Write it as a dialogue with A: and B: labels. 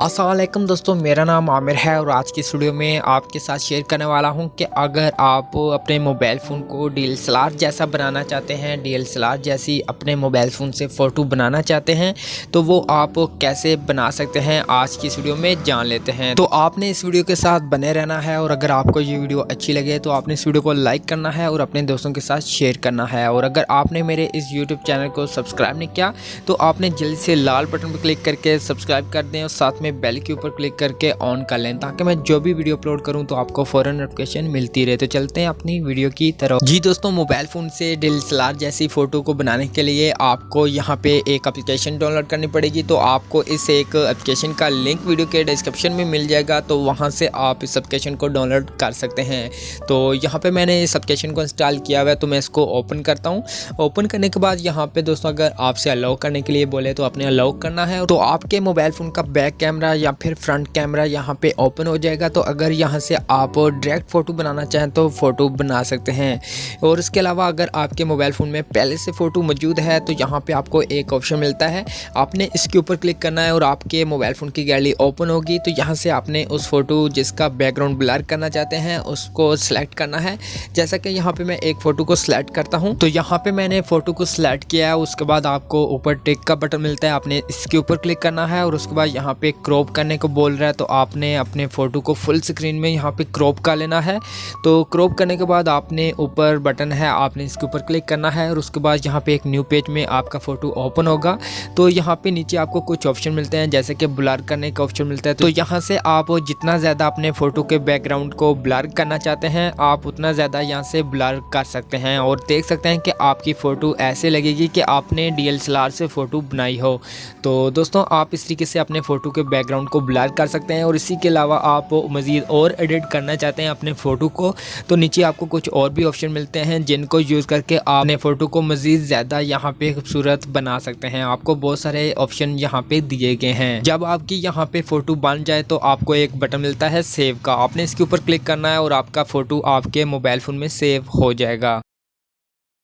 A: अस्सलाम वालेकुम दोस्तों, मेरा नाम आमिर है और आज की इस वीडियो में आपके साथ शेयर करने वाला हूं कि अगर आप अपने मोबाइल फ़ोन को डीएसएलआर जैसा बनाना चाहते हैं, डीएसएलआर जैसी अपने मोबाइल फ़ोन से फ़ोटो बनाना चाहते हैं तो वो आप कैसे बना सकते हैं, आज की इस वीडियो में जान लेते हैं। तो आपने इस वीडियो के साथ बने रहना है और अगर आपको ये वीडियो अच्छी लगे तो आपने इस वीडियो को लाइक करना है और अपने दोस्तों के साथ शेयर करना है। और अगर आपने मेरे इस यूट्यूब चैनल को सब्सक्राइब नहीं किया तो आपने जल्दी से लाल बटन पर क्लिक करके सब्सक्राइब कर दें और साथ में बेल के ऊपर क्लिक करके ऑन कर लें ताकि मैं जो भी वीडियो अपलोड करूं तो आपको फौरन नोटिफिकेशन मिलती रहे। तो चलते हैं अपनी वीडियो की तरफ। जी दोस्तों, मोबाइल फ़ोन से डीएसएलआर जैसी फ़ोटो को बनाने के लिए आपको यहां पे एक एप्लीकेशन डाउनलोड करनी पड़ेगी। तो आपको इस एक एप्लीकेशन का लिंक वीडियो के डिस्क्रिप्शन में मिल जाएगा, तो वहां से आप इस एप्लीकेशन को डाउनलोड कर सकते हैं। तो यहाँ पे मैंने इस एप्लीकेशन को इंस्टॉल किया हुआ है, तो मैं इसको ओपन करता हूँ। ओपन करने के बाद यहाँ पे दोस्तों अगर आपसे अलाउ करने के लिए बोले तो आपने अलाउ करना है। तो आपके मोबाइल फ़ोन का बैक कैमरा या फिर फ्रंट कैमरा यहाँ पे ओपन हो जाएगा। तो अगर यहाँ से आप डायरेक्ट फ़ोटो बनाना चाहें तो फ़ोटो बना सकते हैं। और इसके अलावा अगर आपके मोबाइल फ़ोन में पहले से फ़ोटो मौजूद है तो यहाँ पे आपको एक ऑप्शन मिलता है, आपने इसके ऊपर क्लिक करना है और आपके मोबाइल फ़ोन की गैलरी ओपन होगी। तो यहाँ से आपने उस फ़ोटो जिसका बैकग्राउंड ब्लर करना चाहते हैं उसको सिलेक्ट करना है। जैसा कि यहाँ पे मैं एक फ़ोटो को सिलेक्ट करता हूँ, तो यहाँ पे मैंने फ़ोटो को सिलेक्ट किया है। उसके बाद आपको ऊपर टिक का बटन मिलता है, आपने इसके ऊपर क्लिक करना है और उसके बाद यहाँ पे क्रॉप करने को बोल रहा है, तो आपने अपने फ़ोटो को फुल स्क्रीन में यहाँ पे क्रॉप कर लेना है। तो क्रॉप करने के बाद आपने ऊपर बटन है, आपने इसके ऊपर क्लिक करना है और उसके बाद यहाँ पे एक न्यू पेज में आपका फ़ोटो ओपन होगा। तो यहाँ पे नीचे आपको कुछ ऑप्शन मिलते हैं, जैसे कि ब्लर करने का ऑप्शन मिलता है। तो यहाँ से आप जितना ज़्यादा अपने फ़ोटो के बैकग्राउंड को ब्लर करना चाहते हैं आप उतना ज़्यादा यहाँ से ब्लर कर सकते हैं और देख सकते हैं कि आपकी फ़ोटो ऐसे लगेगी कि आपने डीएसएलआर से फ़ोटो बनाई हो। तो दोस्तों आप इस तरीके से अपने फ़ोटो के बैकग्राउंड को ब्लर कर सकते हैं। और इसी के अलावा आप मज़ीद और एडिट करना चाहते हैं अपने फ़ोटो को तो नीचे आपको कुछ और भी ऑप्शन मिलते हैं जिनको यूज़ करके आप अपने फ़ोटो को मज़ीद ज़्यादा यहाँ पे खूबसूरत बना सकते हैं। आपको बहुत सारे ऑप्शन यहाँ पे दिए गए हैं। जब आपकी यहाँ पे फ़ोटो बन जाए तो आपको एक बटन मिलता है सेव का, आपने इसके ऊपर क्लिक करना है और आपका फ़ोटो आपके मोबाइल फ़ोन में सेव हो जाएगा।